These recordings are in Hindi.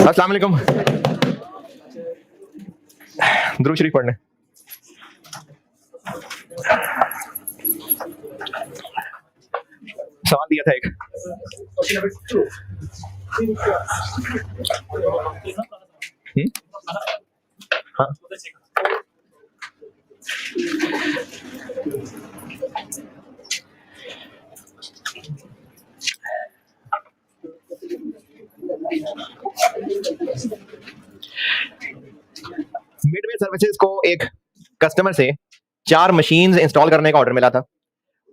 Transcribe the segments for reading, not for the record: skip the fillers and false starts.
अस्सलाम वालेकुम। दुरूद शरीफ पढ़ने। सवाल दिया था एक। हाँ मिडवे सर्विसेज को एक कस्टमर से 4 मशीन्स इंस्टॉल करने का ऑर्डर मिला था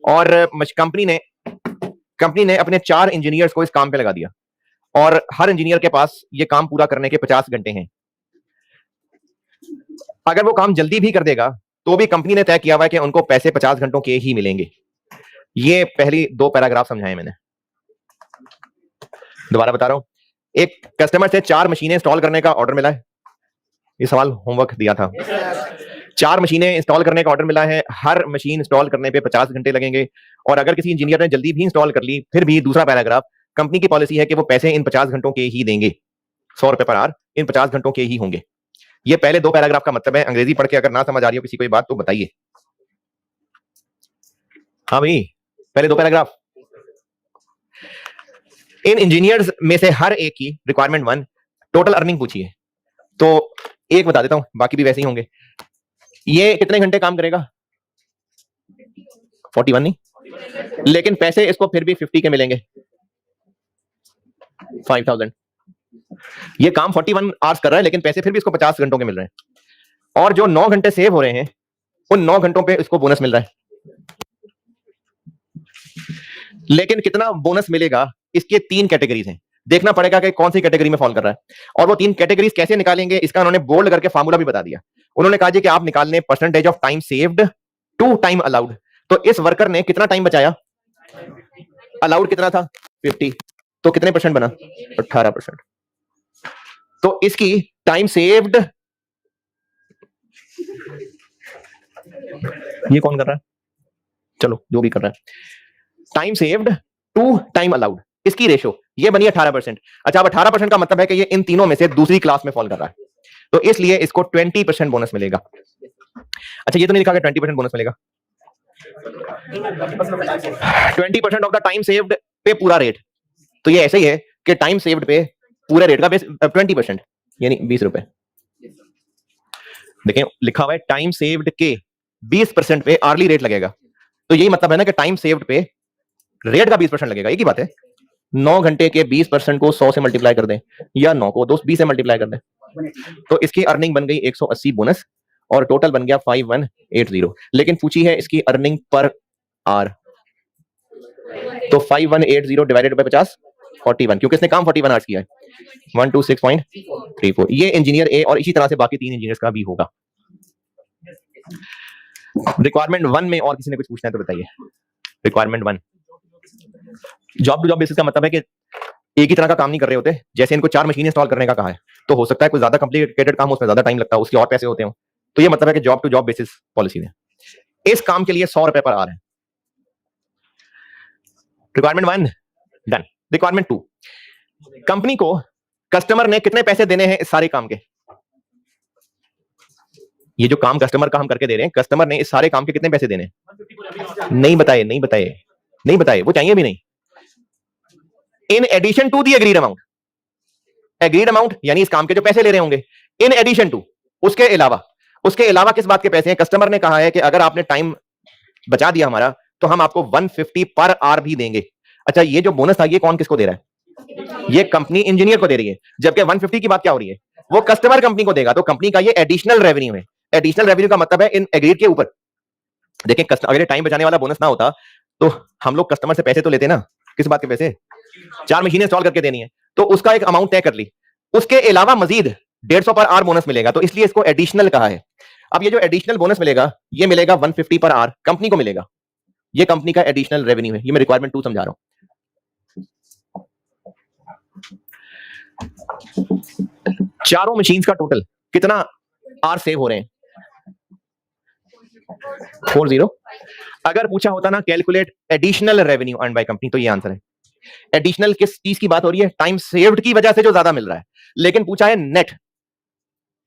और कंपनी ने अपने 4 इंजीनियर्स को इस काम पे लगा दिया और हर इंजीनियर के पास ये काम पूरा करने के 50 घंटे हैं। अगर वो काम जल्दी भी कर देगा तो भी कंपनी ने तय किया हुआ है कि उनको पैसे 50 घंटों के ही मिलेंगे। ये पहली 2 पैराग्राफ समझाए मैंने, दोबारा बता रहा हूं। एक कस्टमर से 4 मशीनें इंस्टॉल करने का ऑर्डर मिला है। ये सवाल होमवर्क दिया था। 4 मशीनें इंस्टॉल करने का ऑर्डर मिला है, हर मशीन इंस्टॉल करने पे 50 घंटे लगेंगे और अगर किसी इंजीनियर ने जल्दी भी इंस्टॉल कर ली फिर भी दूसरा पैराग्राफ, कंपनी की पॉलिसी है कि वो पैसे इन 50 घंटों के ही देंगे। 100 रुपए पर आवर इन 50 घंटों के ही होंगे। ये पहले 2 पैराग्राफ का मतलब है। अंग्रेजी पढ़ के अगर ना समझ आ रही हो किसी को ये बात तो बताइए। हाँ भाई, पहले 2 पैराग्राफ। इन इंजीनियर्स में से हर एक की रिक्वायरमेंट 1 टोटल अर्निंग पूछी है तो एक बता देता हूं, बाकी भी वैसे ही होंगे। ये कितने घंटे काम करेगा? 41 नहीं, लेकिन पैसे इसको फिर भी 50 के मिलेंगे, 5000। ये काम 41 आवर्स कर रहा है लेकिन पैसे फिर भी इसको 50 घंटों के मिल रहे हैं और जो 9 घंटे सेव हो रहे हैं उन 9 घंटों पे इसको बोनस मिल रहा है। लेकिन कितना बोनस मिलेगा इसके 3 कैटेगरीज हैं। देखना पड़ेगा कि कौन सी कैटेगरी में फॉल कर रहा है और वो 3 कैटेगरीज कैसे निकालेंगे इसका उन्होंने बोल्ड करके फार्मूला भी बता दिया। उन्होंने कहा जी कि आप निकाल लें percentage of time saved to time allowed. तो इस वर्कर ने कितना टाइम बचाया? अलाउड कितना था? 50। तो कितने परसेंट बना? 18%। तो इसकी टाइम सेव्ड, ये कौन कर रहा है? चलो जो भी कर रहा है, time saved to time allowed, इसकी रेशो ये बनी 18%। अच्छा, अब 18% का मतलब है कि ये इन तीनों में से दूसरी क्लास में फॉल कर रहा है तो इसलिए इसको 20% बोनस मिलेगा। अच्छा, ये तो नहीं लिखा कि 20% बोनस मिलेगा। 20% ऑफ द टाइम सेव्ड पे पूरा रेट, तो ये ऐसे ही है कि टाइम सेव्ड पे पूरे रेट का बेस 20% यानी 20 रुपए। देखें लिखा हुआ है टाइम सेव्ड के 20% पे आर्ली रेट लगेगा, तो यही मतलब है ना कि टाइम सेव्ड पे रेट का 20% लगेगा। एक ही बात है। 9 घंटे के 20% को 100 से मल्टीप्लाई कर दें या 9 को 20 से मल्टीप्लाई कर दें तो इसकी अर्निंग बन गई 180 बोनस और टोटल बन गया 5180। लेकिन पूछी है इसकी अर्निंग पर आवर, तो 5180 डिवाइडेड बाय 50 41, क्योंकि इसने काम 41 आवर्स किया है। 126.34। ये इंजीनियर ए और इसी तरह से बाकी 3 इंजीनियर्स का भी होगा। रिक्वायरमेंट 1 में और किसी ने कुछ पूछना है तो बताइए। Requirement 1, job to job basis का मतलब है कि एक ही तरह का काम नहीं कर रहे होते। जैसे इनको 4 मशीन इंस्टॉल करने का कहा है तो हो सकता है कोई ज्यादा कॉम्प्लिकेटेड काम हो, उसमें ज्यादा टाइम लगता है, उसके और पैसे होते हो। तो ये मतलब है कि job to job basis policy है। इस काम के लिए 100 रुपए पर आवर है। Requirement 1 done. रिक्वायरमेंट 2, कंपनी को कस्टमर ने कितने पैसे देने हैं इस सारे काम के? ये जो काम कस्टमर का हम करके दे रहे हैं, कस्टमर ने इस सारे काम के कितने पैसे देने हैं? नहीं बताए, नहीं बताए, नहीं बताए, वो चाहिए भी नहीं। In addition to the agreed amount, agreed amount यानी इस काम के जो पैसे ले रहे होंगे, इन एडिशन टू, उसके अलावा किस बात के पैसे हैं? कस्टमर ने कहा है कि अगर आपने टाइम बचा दिया हमारा तो हम आपको 150 पर आवर भी देंगे। अच्छा, ये जो बोनस था ये कौन किसको दे रहा है? ये कंपनी इंजीनियर को दे रही है, जबकि 150 की बात क्या हो रही है? वो कस्टमर कंपनी को देगा। तो कंपनी का ये एडिशनल रेवेन्यू है। एडिशनल रेवेन्यू का मतलब है इन एग्रीड के ऊपर। देखिए, अगर टाइम बचाने वाला बोनस ना होता तो हम लोग कस्टमर से पैसे तो लेते ना। किस बात के पैसे? 4 मशीनें इंस्टॉल करके देनी है तो उसका एक अमाउंट तय कर ली, उसके अलावा मजीद 150 पर आवर बोनस मिलेगा, तो इसलिए इसको एडिशनल कहा है। अब ये जो एडिशनल बोनस मिलेगा ये मिलेगा 150 पर आवर, कंपनी को मिलेगा। ये कंपनी का एडिशनल रेवेन्यू है। ये मैं रिक्वायरमेंट 2 समझा रहा हूं। चारों मशीन्स का टोटल कितना आवर सेव हो रहे हैं? 40। अगर पूछा होता ना calculate additional revenue earn by company तो ये आंसर है। एडिशनल किस चीज की बात हो रही है? टाइम सेव्ड की वजह से जो ज्यादा मिल रहा है, लेकिन पूछा है नेट,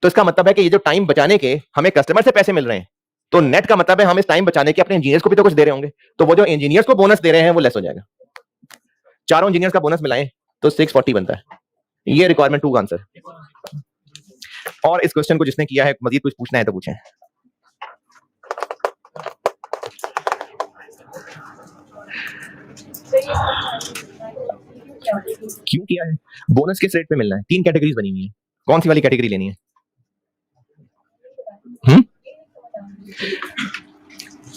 तो इसका मतलब है कि ये जो टाइम बचाने के हमें कस्टमर से पैसे मिल रहे हैं, तो नेट का मतलब है हम इस टाइम बचाने के अपने इंजीनियर्स को भी तो कुछ दे रहे होंगे, तो वो जो इंजीनियर्स को बोनस दे रहे हैं वो लेस हो जाएगा। चारों इंजीनियर्स का बोनस मिलाएं तो 640 बनता है। ये रिक्वायरमेंट 2 का आंसर। और इस क्वेश्चन को जिसने किया है मजीद कुछ पूछना है तो पूछें। क्यों किया है? बोनस किस रेट पे मिलना है? 3 कैटेगरीज बनी हुई है, कौन सी वाली कैटेगरी लेनी है?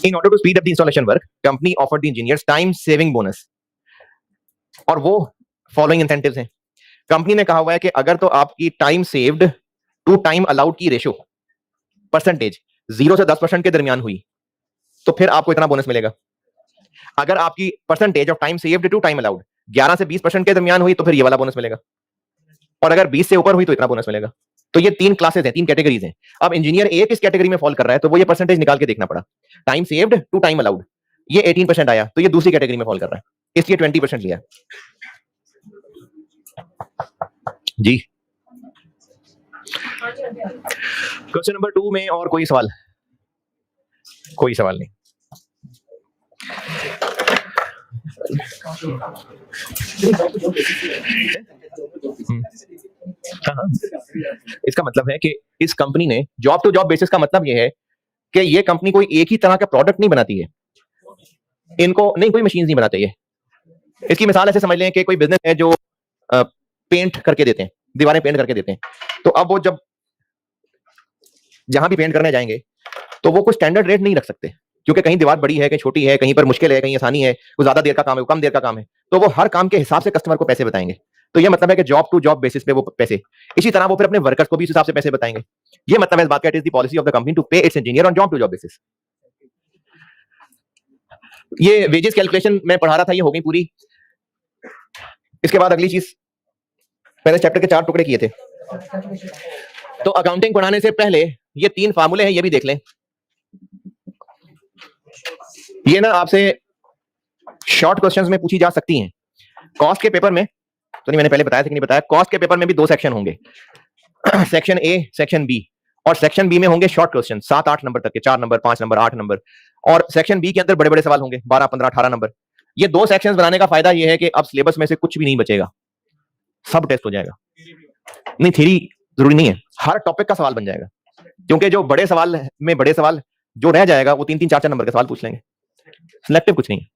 In order to speed up the installation work, company offered the engineers time saving bonus, और वो फॉलोइंग इंसेंटिव्स हैं। कंपनी ने कहा हुआ है कि अगर तो आपकी time saved to time allowed की रेशो परसेंटेज 0 से 10% के दरमियान हुई तो फिर आपको इतना बोनस मिलेगा। अगर आपकी percentage of time saved to time allowed 11 से 20% के दरमियान हुई तो फिर ये वाला बोनस मिलेगा, और अगर 20 से ऊपर हुई तो इतना बोनस मिलेगा। तो ये 3 क्लासेस हैं, 3 कैटेगरीज हैं। अब इंजीनियर ए किस कैटेगरी में फॉल कर रहा है, तो वो ये परसेंटेज निकाल के देखना पड़ा। Time saved to time allowed ये 18% आया, तो ये दूसरी कैटेगरी में फॉल कर रहा है, इसलिए 20% लिया जी। क्वेश्चन नंबर 2 में और कोई सवाल? कोई सवाल नहीं। हाँ, इसका मतलब है कि इस कंपनी ने जॉब टू जॉब बेसिस का मतलब यह है कि ये कंपनी कोई एक ही तरह का प्रोडक्ट नहीं बनाती है, इनको नहीं कोई मशीन नहीं बनाते ये। इसकी मिसाल ऐसे समझ लें कि कोई बिजनेस है जो पेंट करके देते हैं, दीवारें पेंट करके देते हैं, तो अब वो जब जहां भी पेंट करने जाएंगे तो वो कोई स्टैंडर्ड रेट नहीं रख सकते, क्योंकि कहीं दीवार बड़ी है, कहीं छोटी है, कहीं पर मुश्किल है, कहीं आसानी है, कोई ज्यादा देर का काम है, कम देर का काम है, तो वो हर काम के हिसाब से कस्टमर को पैसे बताएंगे। तो ये मतलब है कि जॉब टू जॉब बेसिस पे वो पैसे, इसी तरह वो फिर अपने वर्कर्स को भी इस हिसाब से पैसे बताएंगे। ये मतलब है इस बात का, it is the policy of the company to pay its engineer on job to job basis. ये वेजेस कैलकुलेशन मैं पढ़ा रहा था, ये हो गई पूरी। इसके बाद अगली चीज, पहले चैप्टर के 4 टुकड़े किए थे, तो अकाउंटिंग पढ़ाने से पहले ये 3 फार्मूले हैं, ये भी देख लें। ये ना आपसे शॉर्ट क्वेश्चंस में पूछी जा सकती हैं। कॉस्ट के पेपर में तो नहीं, मैंने पहले बताया था कि नहीं बताया, कॉस्ट के पेपर में भी 2 सेक्शन होंगे, सेक्शन ए, सेक्शन बी, और सेक्शन बी में होंगे शॉर्ट क्वेश्चन 7-8 नंबर तक के, 4 नंबर, 5 नंबर, 8 नंबर, और सेक्शन बी के अंदर बड़े बड़े सवाल होंगे 12, 15, 18 नंबर। ये 2 सेक्शंस बनाने का फायदा ये है कि अब सिलेबस में से कुछ भी नहीं बचेगा, सब टेस्ट हो जाएगा। नहीं, थ्योरी जरूरी नहीं है, हर टॉपिक का सवाल बन जाएगा, क्योंकि जो बड़े सवाल में बड़े सवाल जो रह जाएगा वो 3-3, 4-4 नंबर के सवाल पूछ लेंगे, सिलेक्टिव कुछ नहीं।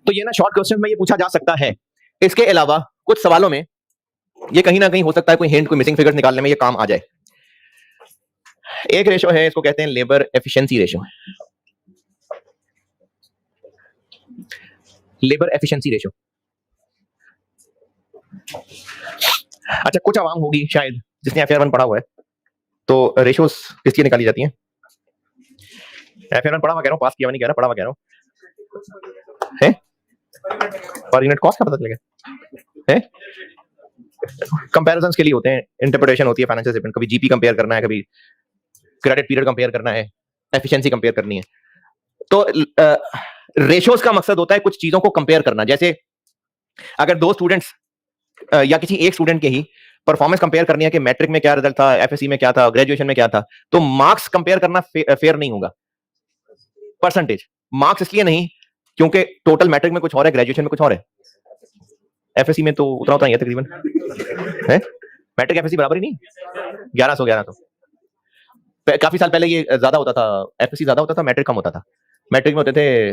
तो ये ना शॉर्ट क्वेश्चन में ये पूछा जा सकता है। इसके अलावा कुछ सवालों में ये कहीं ना कहीं हो सकता है कोई हिंट, कोई मिसिंग फिगर्स निकालने में ये काम आ जाए। एक रेशो है, इसको कहते हैं labour efficiency ratio. Labour efficiency ratio, अच्छा कुछ आवाम होगी शायद जिसने FR1 पढ़ा हुआ है, तो रेशोस किसकी निकाली जाती हैं? FR1 पढ़ा हुआ कह रहा हूं, पास किया हुआ नहीं कह रहा, पढ़ा हुआ कह रहा हूं। है पर यूनिट कॉस्ट का पता चलेगा है, कंपैरिजंस के लिए होते हैं, इंटरप्रिटेशन होती है फाइनेंशियल स्टेटमेंट, कभी जीपी कंपेयर करना है, कभी क्रेडिट पीरियड कंपेयर करना है, एफिशिएंसी कंपेयर करनी है। तो रेशोस का मकसद होता है कुछ चीजों को कंपेयर करना। जैसे अगर 2 स्टूडेंट्स या किसी एक स्टूडेंट के ही परफॉर्मेंस कंपेयर करनी है कि मैट्रिक में क्या रिजल्ट था, एफएससी में क्या था, ग्रेजुएशन में क्या था, तो मार्क्स कंपेयर करना फेयर नहीं होगा। परसेंटेज मार्क्स इसलिए नहीं क्योंकि टोटल मैट्रिक में कुछ और है, ग्रेजुएशन में कुछ और है, एफएससी में तो उतना उतना ही है तकरीबन, है मैट्रिक एफएससी बराबर ही नहीं, 1100 काफी साल पहले ये ज्यादा होता था, एफएससी ज्यादा होता था, मैट्रिक कम होता था। मैट्रिक में होते थे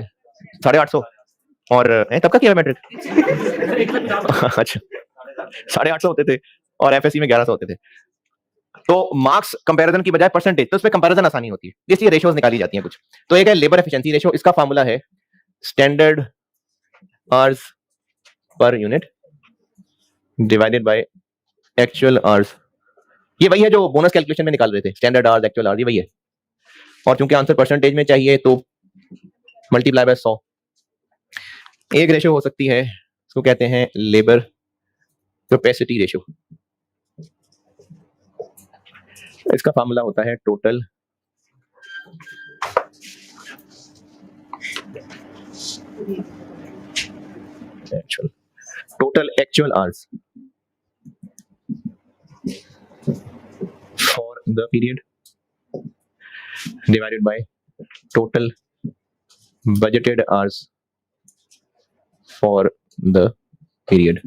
850 और तब का किया मैट्रिक अच्छा 850 होते थे और एफएससी में 1100 होते थे। तो मार्क्स कंपैरिजन की बजाय परसेंटेज, तो उसमें कंपैरिजन आसानी होती है, इसलिए रेशियोज निकाली जाती हैं कुछ। तो एक है लेबर एफिशिएंसी रेशियो, इसका फार्मूला है standard hours per unit divided by actual hours. ये वही है जो बोनस कैलकुलेशन में निकाल रहे थे, स्टैंडर्ड आवर्स, एक्चुअल आवर्स, ये वही है। और चूंकि आंसर परसेंटेज में चाहिए तो मल्टीप्लाई बाय 100। एक रेशियो हो सकती है, इसको कहते हैं लेबर कैपेसिटी रेशियो। इसका फॉर्मूला होता है total actual hours for the period divided by total budgeted hours for the period।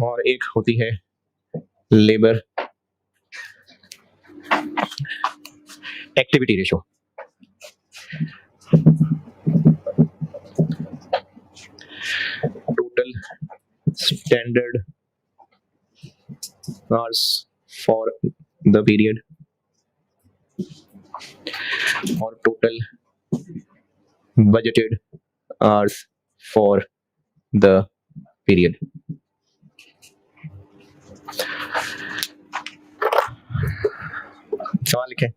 और एक होती है labour activity ratio. Total standard hours for the period और total budgeted hours for the period। सवाल लिखे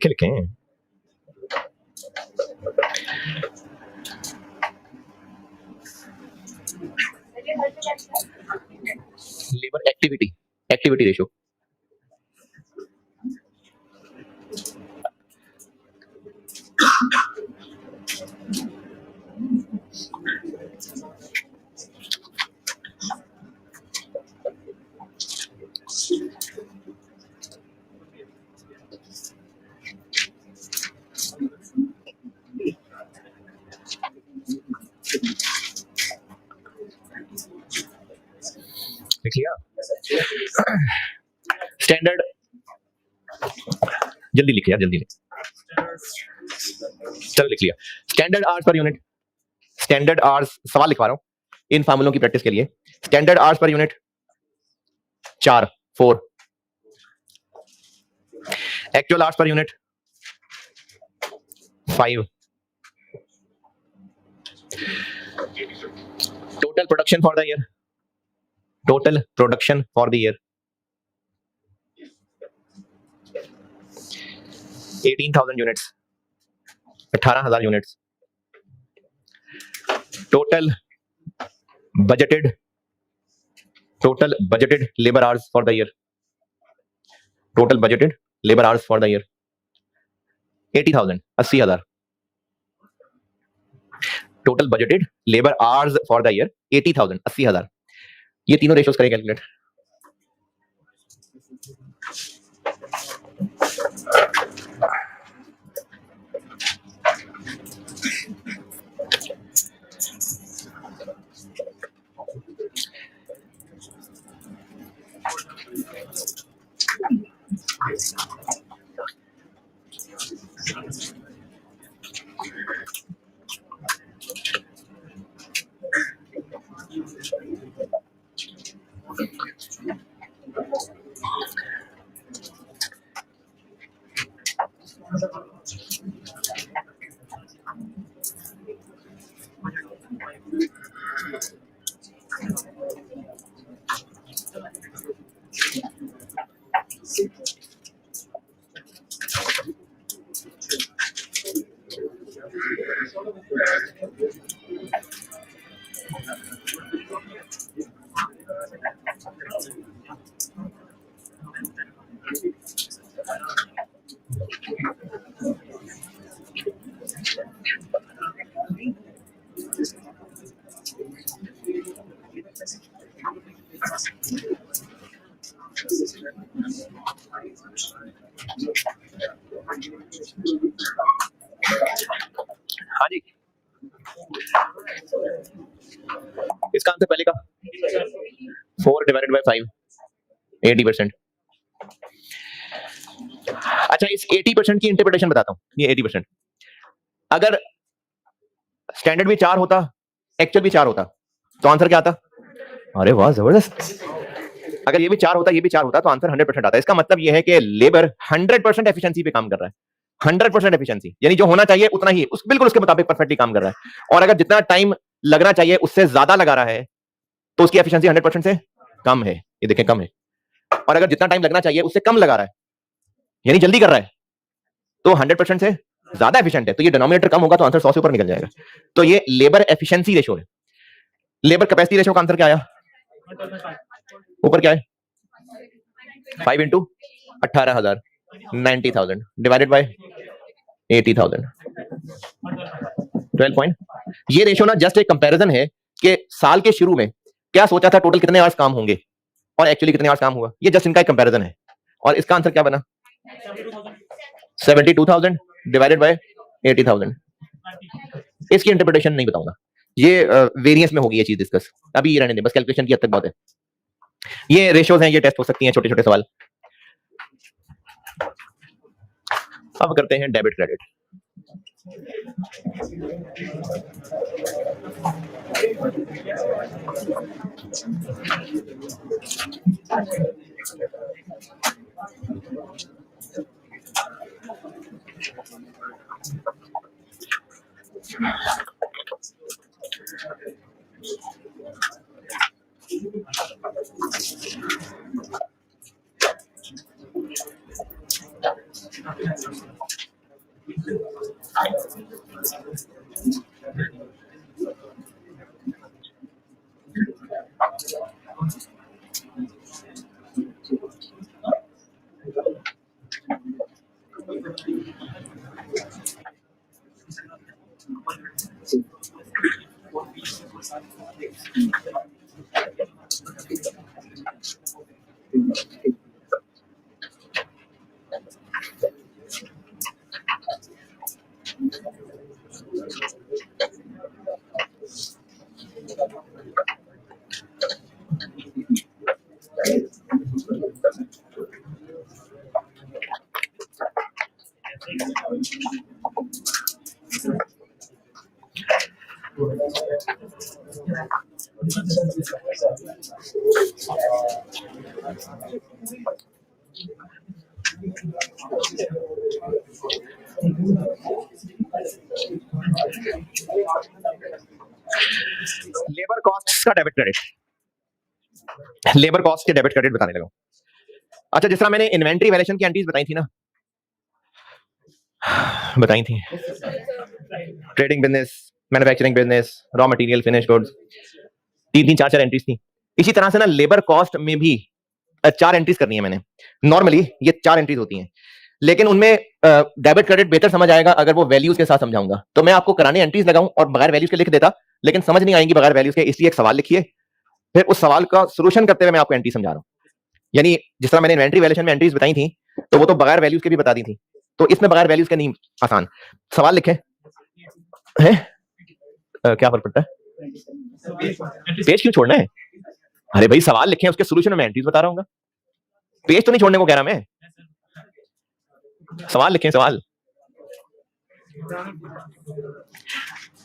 लिखे लेबर एक्टिविटी रेशियो। लिख लिया? स्टैंडर्ड, जल्दी लिख यार, जल्दी लिख। चलो लिख लिया। Standard hours per unit, standard hours, सवाल लिखवा रहा हूं इन फार्मूलों की प्रैक्टिस के लिए। Standard hours per unit 4 actual hours per unit 5। Total production for the year, total production for the year 18,000 units, 18,000 units. Total budgeted labour hours for the year, total budgeted labour hours for the year 80,000, 80,000। Total budgeted labour hours for the year 80,000, 80,000। ये तीनों रेशियोस करें कैलकुलेट। हाँ जी, इसका आंसर पहले का 4 डिवाइडेड बाय 5, 80%। अच्छा, इस 80% की इंटरप्रिटेशन बताता हूं। ये 80%, अगर स्टैंडर्ड भी 4 होता, एक्चुअल भी 4 होता, तो आंसर क्या आता? अरे वाह, जबरदस्त। अगर ये भी 4 होता, ये भी 4 होता, तो आंसर 100% आता। इसका मतलब ये है कि लेबर 100% एफिशिएंसी पे काम कर रहा है। 100% एफिशिएंसी, यानी जो होना चाहिए उतना ही, उस बिल्कुल उसके मुताबिक परफेक्टली काम कर रहा है। और अगर जितना टाइम लगना चाहिए उससे ज्यादा लगा रहा है, तो उसकी एफिशिएंसी 100% से कम है। ये देखें, कम है। और अगर जितना टाइम लगना चाहिए उससे कम लगा रहा है, यानी जल्दी कर रहा है, तो 100% से ज्यादा एफिशिएंट है, तो ये डिनोमिनेटर कम होगा तो आंसर 100 से ऊपर निकल जाएगा। तो ये लेबर एफिशिएंसी रेशो है। लेबर कैपेसिटी रेशो का आंसर क्या आया? ऊपर क्या है? 5 इंटू 18,000 90,000 डिवाइडेड बाय 80,000 12 पॉइंट। ये रेशो ना जस्ट एक कंपैरिजन है कि साल के शुरू में क्या सोचा था टोटल कितने आवर्स काम होंगे और एक्चुअली कितने आवर्स काम हुआ। ये जस्ट इनका एक कंपैरिजन है। और इसका आंसर क्या बना? 72,000 डिवाइडेड बाय 80,000। इसकी इंटरप्रिटेशन नहीं बताऊंगा, ये वेरिएंस में होगी ये चीज डिस्कस, अभी ये रहने दें, बस कैलकुलेशन की हद तक बहुत है। ये रेशियोज हैं, ये टेस्ट हो सकती हैं, छोटे छोटे सवाल। अब करते हैं डेबिट क्रेडिट। लेबर कॉस्ट का डेबिट क्रेडिट, लेबर कॉस्ट के डेबिट क्रेडिट बताने लगा। अच्छा, जिस तरह मैंने इन्वेंटरी वैल्यूएशन की एंट्रीज बताई थी ना, बताई थी, trading business, manufacturing business, raw material, finish goods, 3-4 entries थी। इसी तरह से ना लेबर कॉस्ट में भी 4 एंट्रीज करनी है मैंने। नॉर्मली ये 4 एंट्रीज होती हैं, लेकिन उनमें डेबिट क्रेडिट बेहतर समझ आएगा अगर वो वैल्यूज के साथ समझाऊंगा। तो मैं आपको कराने एंट्रीज लगाऊं और बगैर वैल्यूज के लिख देता, लेकिन समझ नहीं आएंगी बगैर वैल्यूज के, इसलिए एक सवाल लिखिए, फिर उस सवाल का सोल्यूशन करते हुए मैं आपको एंट्री समझा रहा हूं। यानी जिस तरह मैंने इन्वेंटरी वैल्यूएशन में एंट्रीज बताई थी, तो वो तो बगैर वैल्यूज के भी बता दी थी, तो इसमें बगैर वैल्यूज के नहीं, आसान सवाल लिखे हैं। क्या फर्क पड़ता है? पेज क्यों छोड़ना है? अरे भाई सवाल लिखे, उसके सोल्यूशन में एंट्रीज बता रहा हूँ, पेज तो नहीं छोड़ने को कह रहा मैं। सवाल लिखें, सवाल।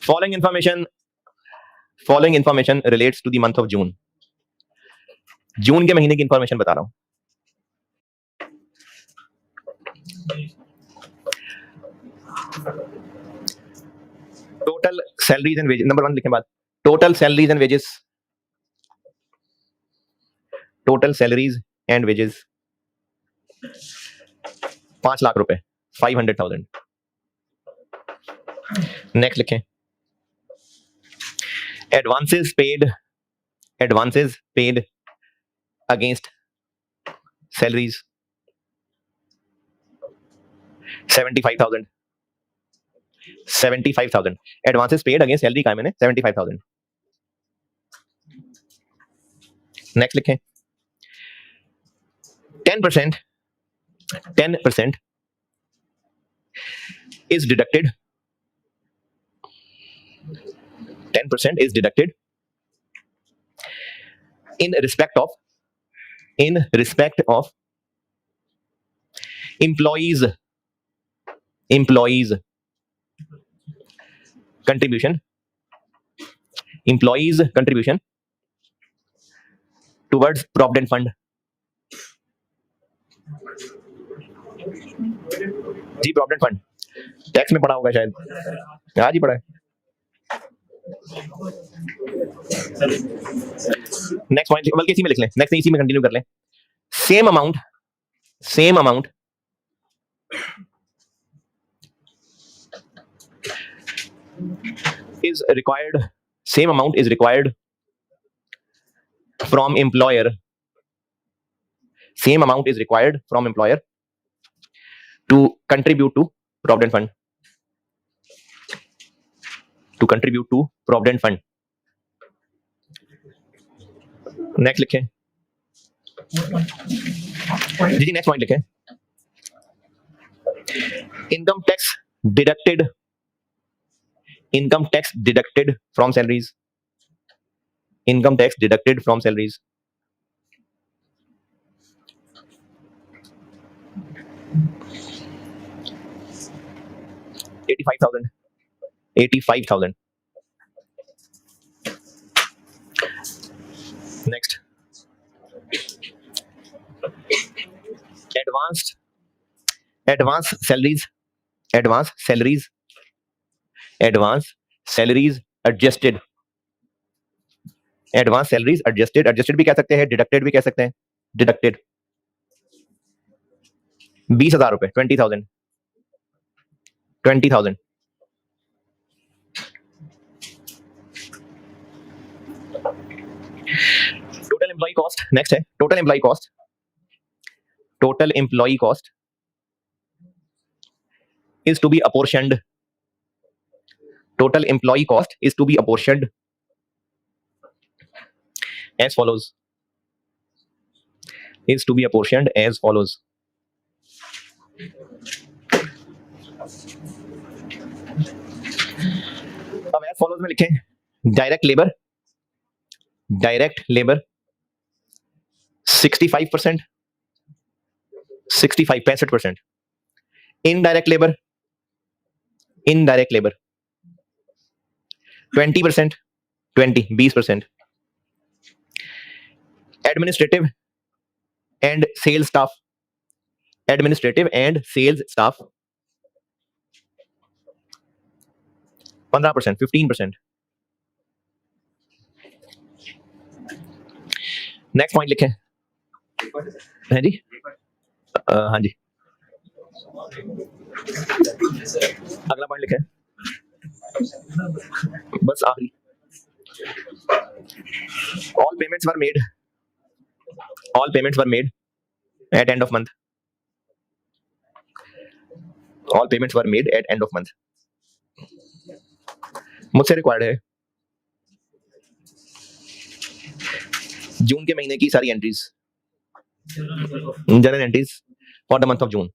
Following information relates to the month of June. June के महीने की इंफॉर्मेशन बता रहा हूं। Total salaries and wages, number 1 लिखें बात, total salaries and wages, total salaries and wages 5 lakh रुपए, 500,000। नेक्स्ट लिखें, advances paid against salaries 75,000। Advances paid against salary का है मैंने 75,000। नेक्स्ट लिखें, 10% is deducted, 10% is deducted in respect of employees contribution towards provident fund। Ji provident fund tax में पढ़ा होगा शायद, आज ही पढ़ा है। नेक्स्ट पॉइंट, बल्कि इसी में लिख लें, नेक्स्ट इसी में कंटिन्यू कर लें। Same amount is required, same amount is required from employer, same amount is required from employer to contribute to provident fund, to contribute to provident fund. Next लिखें जी, नेक्स्ट पॉइंट लिखें, income tax deducted, income tax deducted from salaries, income tax deducted from salaries, $85,000. Next, advanced salaries adjusted, advance salaries adjusted भी कह सकते हैं, डिडक्टेड भी कह सकते हैं, डिडक्टेड 20,000 रुपए, 20,000 टोटल एम्प्लॉय कॉस्ट। नेक्स्ट है total employee cost is to be apportioned, total employee cost is to be apportioned as follows, is to be apportioned as follows. अब as follows में लिखें, direct labour 65%, 65%, indirect labour 20%, 20% administrative and sales staff 15%, 15%। Next point लिखें, है जी, हाँ जी, अगला पॉइंट लिखें, बस आखिरी, all payments were made at end of month, all payments were made at end of month। मुझसे रिक्वायर्ड है जून के महीने की सारी entries, general entries for the month of जून।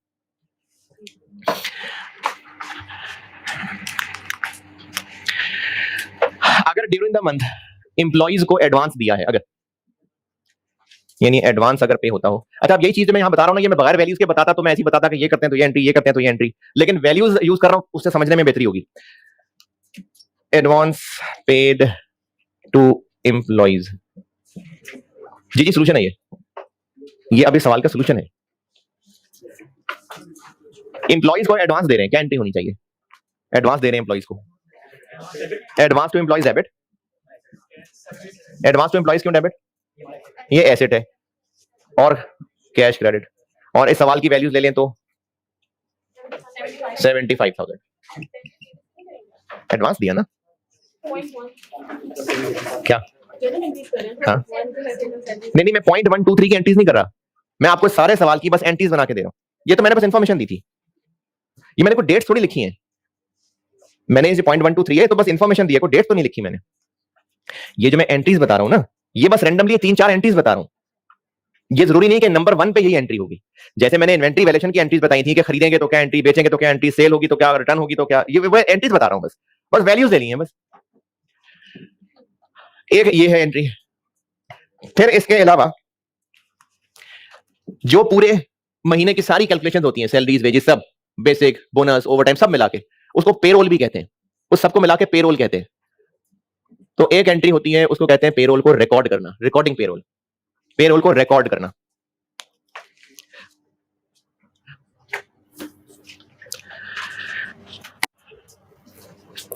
अगर ड्यूरिंग द मंथ एम्प्लॉइज को एडवांस दिया है, अगर यानी एडवांस अगर पे होता हो, अच्छा अब यही चीज मैं यहां बता रहा हूं ना, ये मैं बगैर वैल्यूज के बताता तो मैं ऐसे ही बताता कि ये करते हैं तो ये एंट्री, ये करते हैं तो ये एंट्री, लेकिन वैल्यूज यूज कर रहा हूं उससे समझने में बेहतरी होगी। एडवांस पेड टू एम्प्लॉइज, जी सॉल्यूशन है ये अभी सवाल का सॉल्यूशन है। एम्प्लॉइज को एडवांस दे रहे हैं, क्या एंट्री होनी चाहिए? एडवांस दे रहे हैं एम्प्लॉइज को, advance to employees debit, advance to employees क्यों डेबिट? ये एसेट है और कैश क्रेडिट, और इस सवाल की वैल्यूज ले लें तो 75,000 एडवांस दिया ना, क्या? हाँ नहीं मैं पॉइंट 1 2 3 की एंट्रीज नहीं कर रहा, मैं आपको सारे सवाल की बस एंट्रीज बना के दे रहा हूं। ये तो मैंने बस इंफॉर्मेशन दी थी, ये मैंने कोई डेट्स थोड़ी लिखी है, मैंने ये पॉइंट 1 2 3 है तो बस इंफॉर्मेशन दी है, कोई डेट्स तो नहीं लिखी मैंने। ये जो मैं एंट्रीज बता रहा हूं ना, ये बस रैंडमली 3-4 एंट्रीज बता रहा हूं, ये जरूरी नहीं कि नंबर 1 पे यही एंट्री होगी। जैसे मैंने इन्वेंट्री वैल्यूएशन की एंट्रीज बताई थी कि खरीदेंगे तो क्या एंट्री, बेचेंगे तो क्या एंट्री, सेल होगी तो क्या, रिटर्न होगी तो क्या, ये एंट्रीज बता रहा हूं, बस वैल्यूज ले ली हैं बस। एक ये है एंट्री, फिर इसके अलावा जो पूरे महीने की सारी कैलकुलेशंस होती हैं, सैलरीज, वेजेस, सब बेसिक, बोनस, ओवरटाइम सब मिला के, उसको पेरोल भी कहते हैं, उस सबको मिला के पेरोल कहते हैं। तो एक एंट्री होती है उसको कहते हैं पेरोल को रिकॉर्ड करना, रिकॉर्डिंग पेरोल, पेरोल को रिकॉर्ड करना।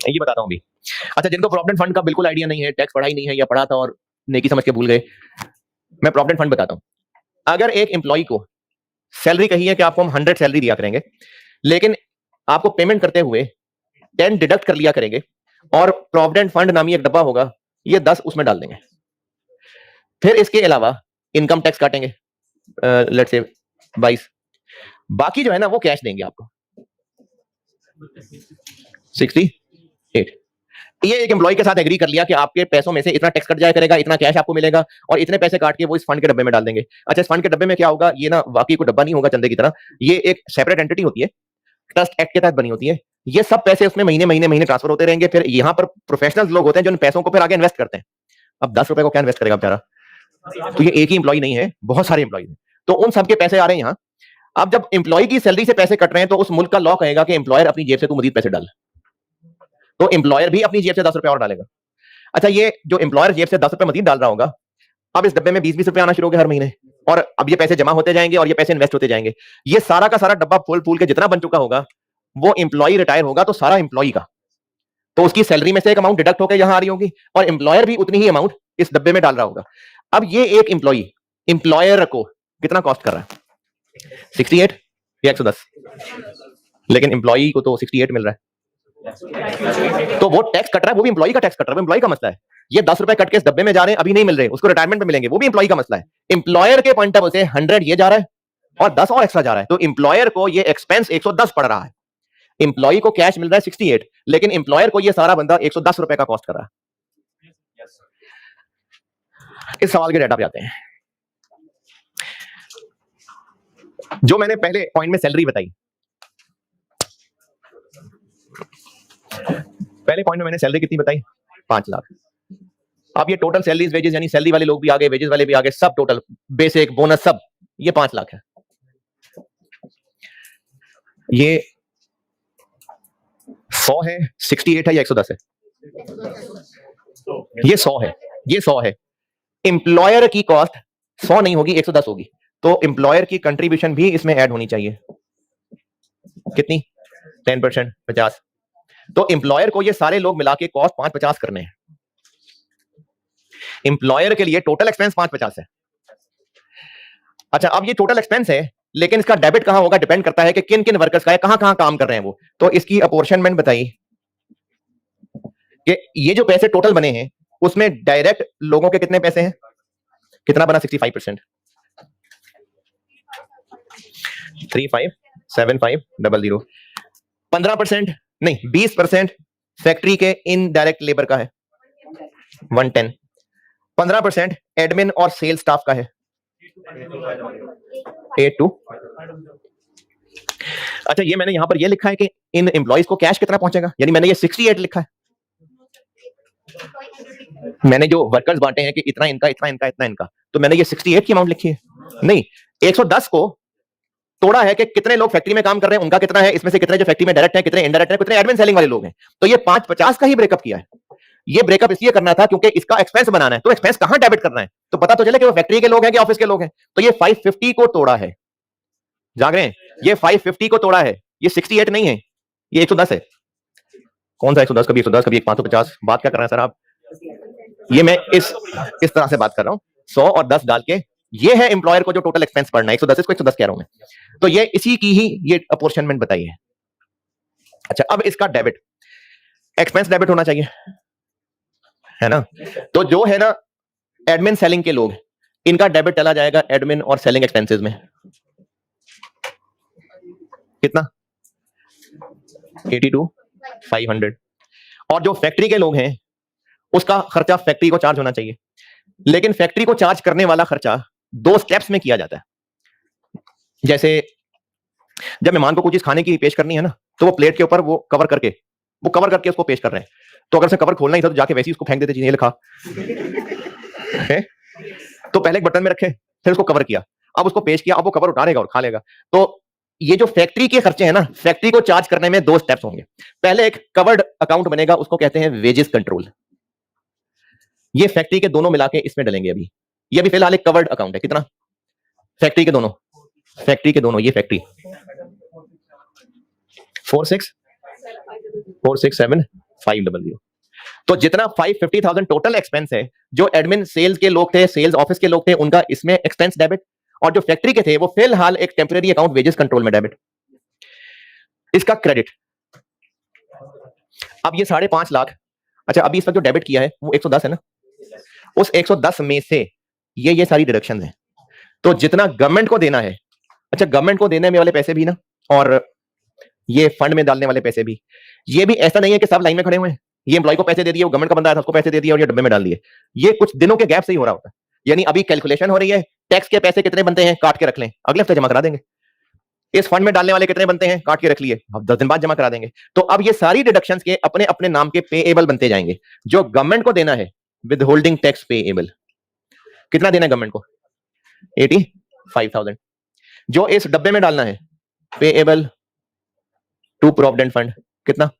ये बताता हूं अभी। अच्छा जिनको प्रोविडेंट फंड का बिल्कुल आइडिया नहीं है, टैक्स पढ़ाई नहीं है या पढ़ा था और नेकी समझ के भूल गए, मैं प्रोविडेंट फंड बताता हूं। अगर एक एम्प्लॉय को सैलरी कही है कि आपको हम 100 सैलरी दिया करेंगे, लेकिन आपको पेमेंट करते हुए 10 डिडक्ट कर लिया करेंगे और प्रोविडेंट फंड नामी एक डब्बा होगा, ये 10 उसमें डाल देंगे। फिर इसके अलावा इनकम टैक्स काटेंगे, लेट्स से 22, बाकी जो है ना वो कैश देंगे आपको 68। ये एक एम्प्लॉय के साथ एग्री कर लिया कि आपके पैसों में से इतना टैक्स कट जाया करेगा, इतना कैश आपको मिलेगा और इतने पैसे काट के वो इस फंड के डब्बे में डाल देंगे। अच्छा, इस फंड के डब्बे में क्या होगा, ये ना वाकई कोई डब्बा नहीं होगा चंदे की तरह, ये एक सेपरेट एंटिटी होती है, ट्रस्ट एक्ट के तहत बनी होती है। ये सब पैसे उसमें महीने महीने महीने ट्रांसफर होते रहेंगे। फिर यहाँ पर प्रोफेशनल्स लोग होते हैं जो इन पैसों को फिर आगे इन्वेस्ट करते हैं। अब 10 रुपए को क्या इन्वेस्ट करेगा बेचारा, तो ये एक ही एम्प्लॉय नहीं है, बहुत सारे एम्प्लॉय हैं, तो उन सबके पैसे आ रहे हैं यहाँ। अब जब एम्प्लॉय की सैलरी से पैसे कट रहे हैं तो उस मुल्क का लॉ कहेगा कि एम्प्लॉयर अपनी जेब से तू मजीद पैसे डाल, तो एम्प्लॉयर भी अपनी जेब से 10 रुपए और डालेगा। अच्छा, ये जो एम्प्लॉयर जेब से 10 रुपए मजीद डाल रहा होगा, अब इस डब्बे में 20-20 रुपए आना शुरू हो गए हर महीने, और अब ये पैसे जमा होते जाएंगे और ये पैसे इन्वेस्ट होते जाएंगे। ये सारा का सारा डब्बा फूल फूल के जितना बन चुका होगा, वो एम्प्लॉय रिटायर होगा तो सारा एम्प्लॉय का, तो उसकी सैलरी में से एक अमाउंट डिडक्ट होकर यहां आ रही होगी और एम्प्लॉयर भी उतनी ही अमाउंट इस डब्बे में डाल रहा होगा। अब ये एक एम्प्लॉय एम्प्लॉयर को कितना कॉस्ट कर रहा है, 68 या 110, लेकिन एम्प्लॉय को तो 68 मिल रहा है, तो वो टैक्स कट रहा है, वो भी एम्प्लॉय का टैक्स कट रहा है, वो एम्प्लॉय का मसला है। ये 10 रुपए कट के इस डब्बे में जा रहे हैं, अभी नहीं मिल रहे, उसको रिटायरमेंट में मिलेंगे, वो भी एम्प्लॉय का मसला है। एम्प्लॉयर के पॉइंट ऑफ व्यू से 100 ये जा रहा है और 10 और एक्स्ट्रा जा रहा है, तो एम्प्लॉयर को ये एक्सपेंस 110 पड़ रहा है। एम्प्लॉय को कैश मिल रहा है 68, लेकिन एम्प्लॉयर को ये सारा बंदा 110 रुपए का कॉस्ट कर रहा है। इस सवाल के डाटा पे आते हैं। जो मैंने पहले पॉइंट में सैलरी बताई, पहले पॉइंट में मैंने सैलरी कितनी बताई, 5 लाख। अब ये टोटल सैलरीज वेजेस, यानी सैलरी वाले लोग भी आ गए, वेजेस वाले भी आ गए, सब टोटल बेसिक बोनस सब, ये 5 लाख है। ये 100 है, 68 है या 110 है, ये 100 है, ये 100 है। एम्प्लॉयर की कॉस्ट 100 नहीं होगी, 110 होगी, तो एम्प्लॉयर की कंट्रीब्यूशन भी इसमें ऐड होनी चाहिए। कितनी, 10%, 50। तो एम्प्लॉयर को ये सारे लोग मिला के कॉस्ट 550 करने हैं। एम्प्लॉयर के लिए टोटल एक्सपेंस 550 है। अच्छा, अब ये टोटल एक्सपेंस है, लेकिन इसका डेबिट कहां होगा, डिपेंड करता है कि किन किन वर्कर्स का है, कहां कहां काम कर रहे हैं वो। तो इसकी अपॉर्शनमेंट बताइए कि ये जो पैसे टोटल बने हैं उसमें डायरेक्ट लोगों के कितने पैसे हैं, कितना बना, 65%, 357500। 15% नहीं, 20% फैक्ट्री के इनडायरेक्ट लेबर का है, 110। 15% एडमिन और सेल स्टाफ का है, 82। अच्छा, ये मैंने यहां पर ये लिखा है कि इन एम्प्लॉइज को कैश कितना पहुंचेगा, यानी मैंने ये 68 लिखा है। मैंने जो वर्कर्स बांटे हैं कि इतना इनका, इतना इनका, इतना इनका, तो मैंने ये 68 की अमाउंट लिखी है। नहीं, 110 को तोड़ा है कि कितने लोग फैक्ट्री में काम कर रहे हैं, उनका कितना है, इसमें से कितने जो फैक्ट्री में डायरेक्ट है, कितने इनडायरेक्ट है, कितने एडमिन सेलिंग वाले लोग हैं, तो ये 550 का ही ब्रेकअप किया है। ये ब्रेकअप इसलिए करना था क्योंकि इसका एक्सपेंस बनाना है, तो एक्सपेंस कहां डेबिट करना है, तो पता तो चले कि वो फैक्ट्री के लोग हैं कि ऑफिस के लोग हैं। तो ये 550 को तोड़ा है, जाग रहे हैं, ये 550 को तोड़ा है, ये 68 नहीं है, ये 110 है। कौन सा 110, कभी 110, कभी 550, बात क्या कर रहे हैं सर आप, ये मैं इस तरह से बात कर रहा हूं, 100 और 10 डाल के, ये है एम्प्लॉयर को जो टोटल एक्सपेंस पड़ना है, 110 इसको 110 कह रहा हूं मैं, तो ये इसी की ही ये अपॉर्शनमेंट बताई है। अच्छा, अब इसका डेबिट, एक्सपेंस डेबिट होना चाहिए, है ना, तो जो है ना एडमिन सेलिंग के लोग, इनका डेबिट चला जाएगा एडमिन और सेलिंग एक्सपेंसेस में, कितना, 82,500। और जो फैक्ट्री के लोग हैं उसका खर्चा फैक्ट्री को चार्ज होना चाहिए, लेकिन फैक्ट्री को चार्ज करने वाला खर्चा 2 स्टेप्स में किया जाता है। जैसे जब मेहमान को कुछ चीज खाने की पेश करनी है ना, तो वो प्लेट के ऊपर वो कवर करके उसको पेश कर रहे हैं, तो अगर से कवर खोलना ही था तो जाके वैसे ही उसको फेंक देते, चीजें लिखा है, तो पहले एक बर्तन में रखे, फिर उसको कवर किया, अब उसको पेश किया, अब वो कवर उतारेगा और खा लेगा। तो ये जो फैक्ट्री के खर्चे हैं ना, फैक्ट्री को चार्ज करने में 2 स्टेप्स होंगे। पहले एक कवर्ड अकाउंट बनेगा, उसको कहते हैं वेजेस कंट्रोल, ये फैक्ट्री के दोनों मिला के इसमें डलेंगे। अभी ये भी फिलहाल एक कवर्ड अकाउंट है, कितना, फैक्ट्री के दोनों, ये फैक्ट्री 46,750। तो जितना 550,000 टोटल एक्सपेंस है, जो एडमिन सेल्स के लोग थे, सेल्स ऑफिस के लोग थे, उनका इसमें एक्सपेंस डेबिट, और जो फैक्ट्री के थे वो फिलहाल एक टेम्परेरी अकाउंट वेजेस कंट्रोल में डेबिट, इसका क्रेडिट। अब ये 5.5 लाख, अच्छा अभी इस वक्त जो डेबिट किया है वो 110 है ना, उस 110 में से ये सारी डिडक्शन है, तो जितना गवर्नमेंट को देना है, अच्छा गवर्नमेंट को देने में वाले पैसे भी ना, और ये फंड में डालने वाले पैसे भी, ये भी ऐसा नहीं है कि सब लाइन में खड़े हुए हैं, ये एम्प्लॉय को पैसे दे दिए, वो गवर्नमेंट का बंदा है उसको पैसे दे दिए और ये डब्बे में डाल दिए, ये कुछ दिनों के गैप से ही हो रहा होता है। यानी अभी कैलकुलेशन हो रही है, टैक्स के पैसे कितने बनते हैं काट के रख लें, अगले हफ्ते जमा करा देंगे। इस फंड में डालने वाले कितने बनते हैं काट के रख लिए, अब 10 दिन बाद जमा करा देंगे। तो अब ये सारी डिडक्शंस के अपने अपने नाम के पेएबल बनते जाएंगे। जो गवर्नमेंट को देना है विद होल्डिंग टैक्स पेएबल, कितना देना है गवर्नमेंट को, 85,000। जो इस डब्बे में डालना है पेएबल टू प्रोविडेंट फंड, कितना,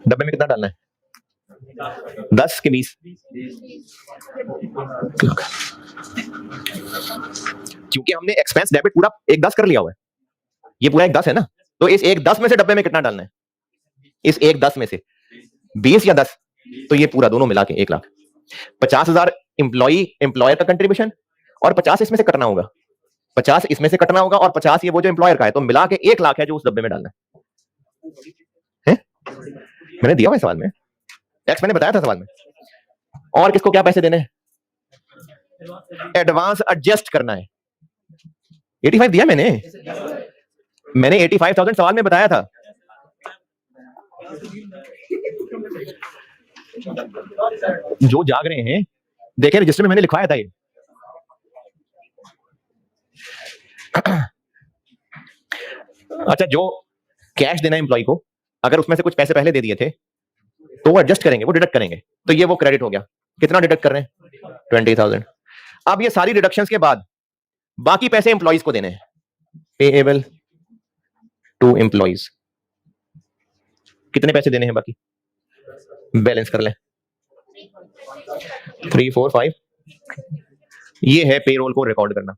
डब्बे में कितना डालना है, 10 के 20, क्योंकि हमने एक्सपेंस डेबिट पूरा 1/10 कर लिया हुआ है, ये पूरा 1/10 है ना, तो इस 1/10 में से डब्बे में कितना डालना है, इस 1/10 में से 20 या 10, तो ये पूरा दोनों मिला के 1 लाख। 50,000 एम्प्लॉयर का कंट्रीब्यूशन और 50 इसमें से कटना होगा, 50 इसमें से कटना होगा और 50 ये वो जो एम्प्लॉयर का है, तो मिला के 1 लाख है जो उस डब्बे में डालना है। मैंने दिया हुआ सवाल में, टैक्स मैंने बताया था सवाल में। और किसको क्या पैसे देने हैं, एडवांस एडजस्ट करना है, 85 दिया मैंने 85,000 सवाल में बताया था। जो जाग रहे हैं देखें रजिस्टर में मैंने लिखवाया था ये। अच्छा जो कैश देना है एम्प्लॉय को, अगर उसमें से कुछ पैसे पहले दे दिए थे तो वो एडजस्ट करेंगे, वो डिडक्ट करेंगे, तो ये वो क्रेडिट हो गया। कितना डिडक्ट कर रहे हैं, 20,000। अब ये सारी डिडक्शंस के बाद बाकी पैसे एम्प्लॉइज को देने हैं, पेएबल टू एम्प्लॉइज, कितने पैसे देने हैं बाकी, बैलेंस कर लें 3, 4, 5, ये है पेरोल को रिकॉर्ड करना।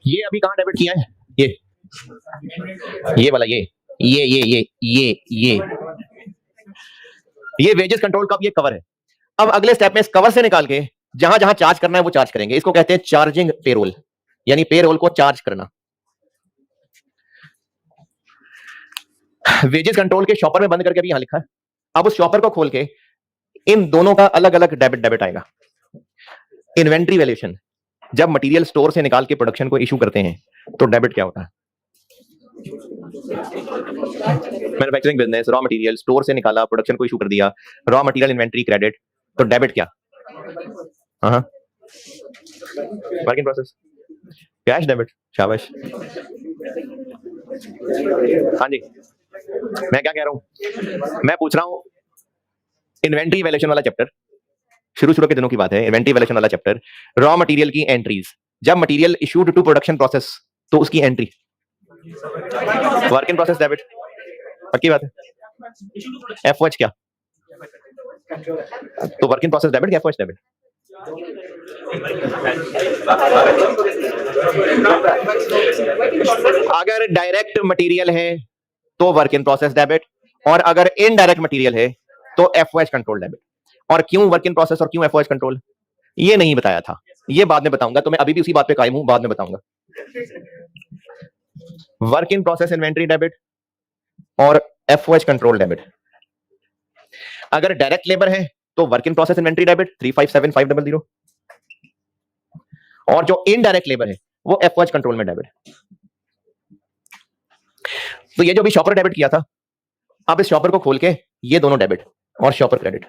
ये अभी कहां डेबिट किया है, ये वाला, ये वेजेस कंट्रोल का ये कवर है। अब अगले स्टेप में इस कवर से निकाल के जहां जहां चार्ज करना है वो चार्ज करेंगे, इसको कहते हैं चार्जिंग पेरोल, यानी पेरोल को चार्ज करना। वेजेस कंट्रोल के शॉपर में बंद करके भी यहां लिखा है। अब उस शॉपर को खोल के इन दोनों का अलग अलग डेबिट आएगा। इन्वेंट्री वैल्यूएशन, जब मटेरियल स्टोर से निकाल के प्रोडक्शन को इशू करते हैं तो डेबिट क्या होता है, manufacturing business, raw material store से निकाला प्रोडक्शन को इशू कर दिया, रॉ मटेरियल इन्वेंट्री क्रेडिट, तो डेबिट क्या, हाँ work in process, cash debit, शाबाश। हाँ जी, मैं क्या कह रहा हूं, मैं पूछ रहा हूं इन्वेंट्री वैल्यूएशन वाला चैप्टर, शुरू के दिनों की बात है, इन्वेंट्री वैल्यूएशन वाला चैप्टर, रॉ मटेरियल की एंट्रीज, जब material issued to production process तो उसकी entry, work in process debit, पक्की बात है। एफओएच क्या, तो work in process debit, FOH debit. अगर डायरेक्ट मटेरियल है तो वर्क इन प्रोसेस डेबिट, और अगर इनडायरेक्ट मटेरियल है तो एफओएच कंट्रोल डेबिट। और क्यों वर्क इन प्रोसेस और क्यों एफओएच कंट्रोल, ये नहीं बताया था, ये बाद में बताऊंगा, तो मैं अभी भी उसी बात पे कायम हूं, बाद में बताऊंगा। Work in process inventory debit और एफओएच कंट्रोल डेबिट। अगर डायरेक्ट लेबर है तो work in process inventory debit 357500, और जो इनडायरेक्ट लेबर है वो एफओएच कंट्रोल में डेबिट। तो ये जो भी शॉपर डेबिट किया था, अब इस शॉपर को खोल के ये दोनों डेबिट और शॉपर क्रेडिट।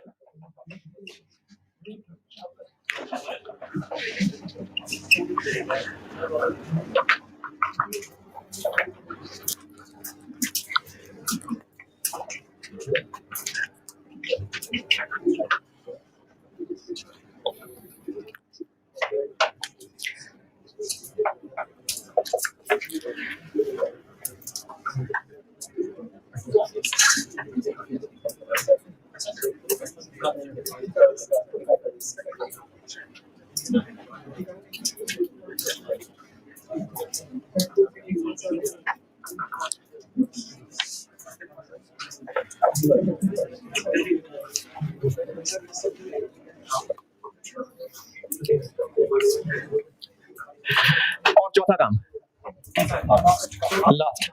लास्ट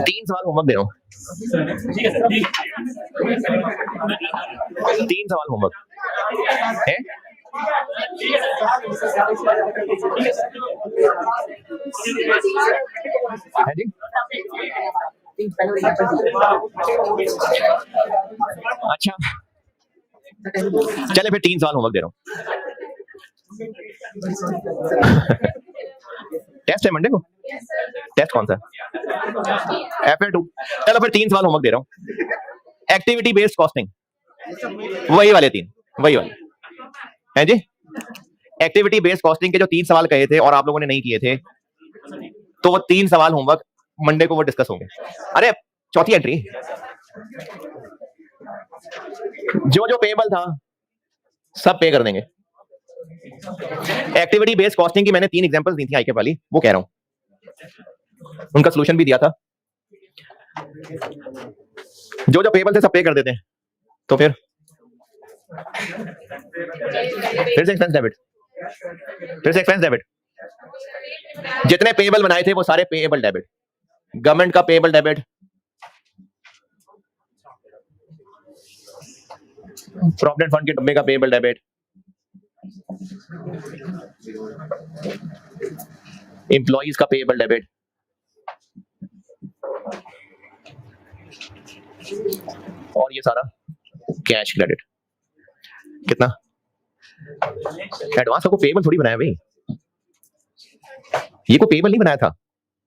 3 सवाल होमवर्क दे रहा हूँ, 3 सवाल होमवर्क है। है जी, अच्छा चले फिर 3 सवाल होमवर्क दे रहा हूँ। टेस्ट है मंडे को, टेस्ट कौन सा FA2। चलो फिर 3 सवाल होमवर्क दे रहा हूँ। एक्टिविटी बेस्ड कॉस्टिंग, वही वाले 3, वही वाले है जी। एक्टिविटी बेस्ड कॉस्टिंग के जो 3 सवाल कहे थे और आप लोगों ने नहीं किए थे, तो वो 3 सवाल होमवर्क मंडे को वो डिस्कस होंगे। अरे चौथी एंट्री, जो जो पेएबल था सब पे कर देंगे। एक्टिविटी बेस्ड कॉस्टिंग की मैंने 3 एग्जांपल्स दी थी आईके वाली, वो कह रहा हूं, उनका सॉल्यूशन भी दिया था। जो जो पेएबल थे सब पे कर देते हैं, तो फिर से एक्सपेंस डेबिट, फिर से एक्सपेंस डेबिट। जितने पेएबल बनाए थे वो सारे पेएबल डेबिट, गवर्नमेंट का पेएबल डेबिट, प्रोविडेंट फंड के डब्बे का पेएबल डेबिट, एम्प्लॉइज का पेएबल डेबिट, और ये सारा कैश क्रेडिट। कितना एडवांस को पेएबल थोड़ी बनाया भाई, ये को पेएबल नहीं बनाया था,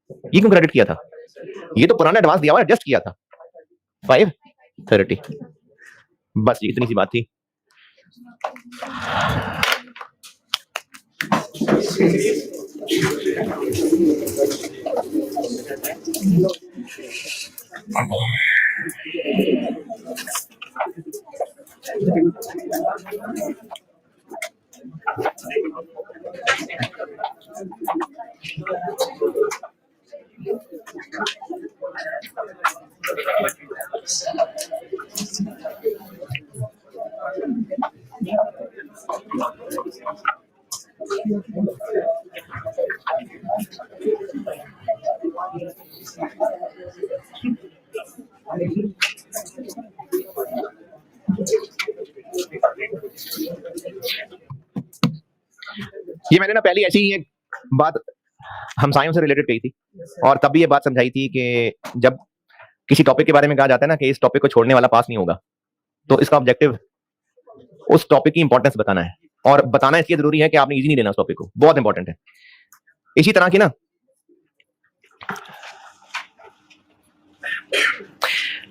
ये क्यों क्रेडिट किया था? ये तो पुराना एडवांस दिया हुआ एडजस्ट किया था 530। बस इतनी सी बात थी। ये मैंने ना पहले ऐसी ही एक बात हमसायों से रिलेटेड कही थी, और तब भी ये बात समझाई थी कि जब किसी टॉपिक के बारे में कहा जाता है ना कि इस टॉपिक को छोड़ने वाला पास नहीं होगा, तो इसका ऑब्जेक्टिव उस टॉपिक की इंपॉर्टेंस बताना है, और बताना इसलिए जरूरी है कि आपने इजी नहीं लेना उस टॉपिक को, बहुत इंपॉर्टेंट है। इसी तरह की ना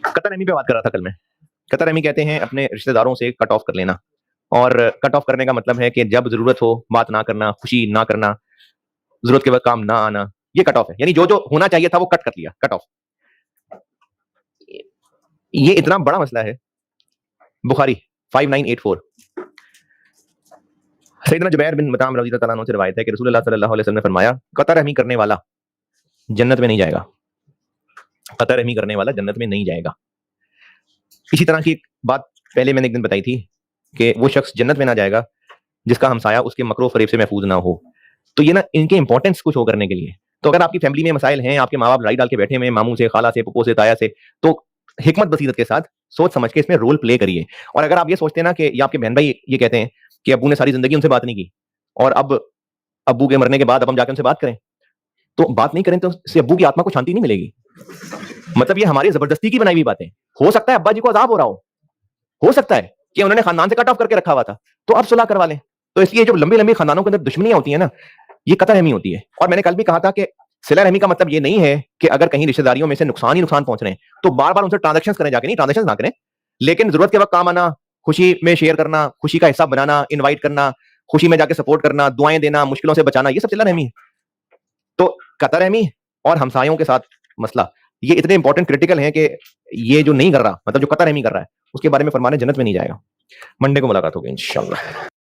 कतर अहमी पे बात कर रहा था कल मैं। कतर अहमी कहते हैं अपने रिश्तेदारों से कट ऑफ कर लेना, और कट ऑफ करने का मतलब है कि जब जरूरत हो बात ना करना, खुशी ना करना, जरूरत के वक्त काम ना आना, ये कट ऑफ है। यानी जो जो होना चाहिए था वो कट कर लिया, कट ऑफ। ये इतना बड़ा मसला है। बुखारी 5984, सैयदना जुबैर बिन मुताम रज़ी अल्लाह तआला अन्हु से रिवायत है कि रसूलुल्लाह सल्लल्लाहु अलैहि वसल्लम ने फरमाया, कतर रहमी करने वाला जन्नत में नहीं जाएगा, कतर रहमी करने वाला जन्नत में नहीं जाएगा। इसी तरह की बात पहले मैंने एक दिन बताई थी कि वो शख्स जन्नत में ना जाएगा जिसका हमसाया उसके मकरो फरेब से महफूज ना हो। तो ये ना इनके इंपॉर्टेंस को शो करने के लिए, तो अगर आपकी फैमिली में मसाइल हैं, आपके माँ बाप लड़ाई डाल के बैठे हुए मामू से, खाला से, पप्पो से, ताया से, तो हिकमत बसीरत के साथ सोच समझ के इसमें रोल प्ले करिए। और अगर आप ये सोचते हैं ना कि या आपके बहन भाई ये कहते हैं कि अब्बू ने सारी जिंदगी उनसे बात नहीं की और अब अब्बू के मरने के बाद अब हम जाकर उनसे बात करें, तो बात नहीं करें तो इससे अब्बू की आत्मा को शांति नहीं मिलेगी। मतलब ये हमारी जबरदस्ती की बनाई हुई बातें। हो सकता है अब्बा जी को अजाब हो रहा हो सकता है कि उन्होंने खानदान से कट ऑफ करके रखा हुआ था, तो अब सुलह करवा लें। तो इसलिए जो लंबी लंबी खानदानों के अंदर दुश्मनियां होती है ना, ये कतर रहमी होती है। और मैंने कल भी कहा था कि सिला रहमी का मतलब ये नहीं है कि अगर कहीं रिश्तेदारियों में से नुकसान ही नुकसान पहुंच रहे हैं तो बार बार उनसे ट्रांजेक्शन करें, जाके नहीं ट्रांजेक्शन ना करें, लेकिन जरूरत के वक्त काम आना, खुशी में शेयर करना, खुशी का हिस्सा बनाना, इन्वाइट करना, खुशी में जाके सपोर्ट करना, दुआएं देना, मुश्किलों से बचाना, ये सब सिला रहमी है। तो कतर रहमी और हमसायों के साथ मसला ये इतने इंपॉर्टेंट क्रिटिकल है कि ये जो नहीं कर रहा, मतलब जो कतर रहमी कर रहा है, उसके बारे में फरमाने जन्नत में नहीं जाएगा। मंडे को मुलाकात होगी इंशाल्लाह।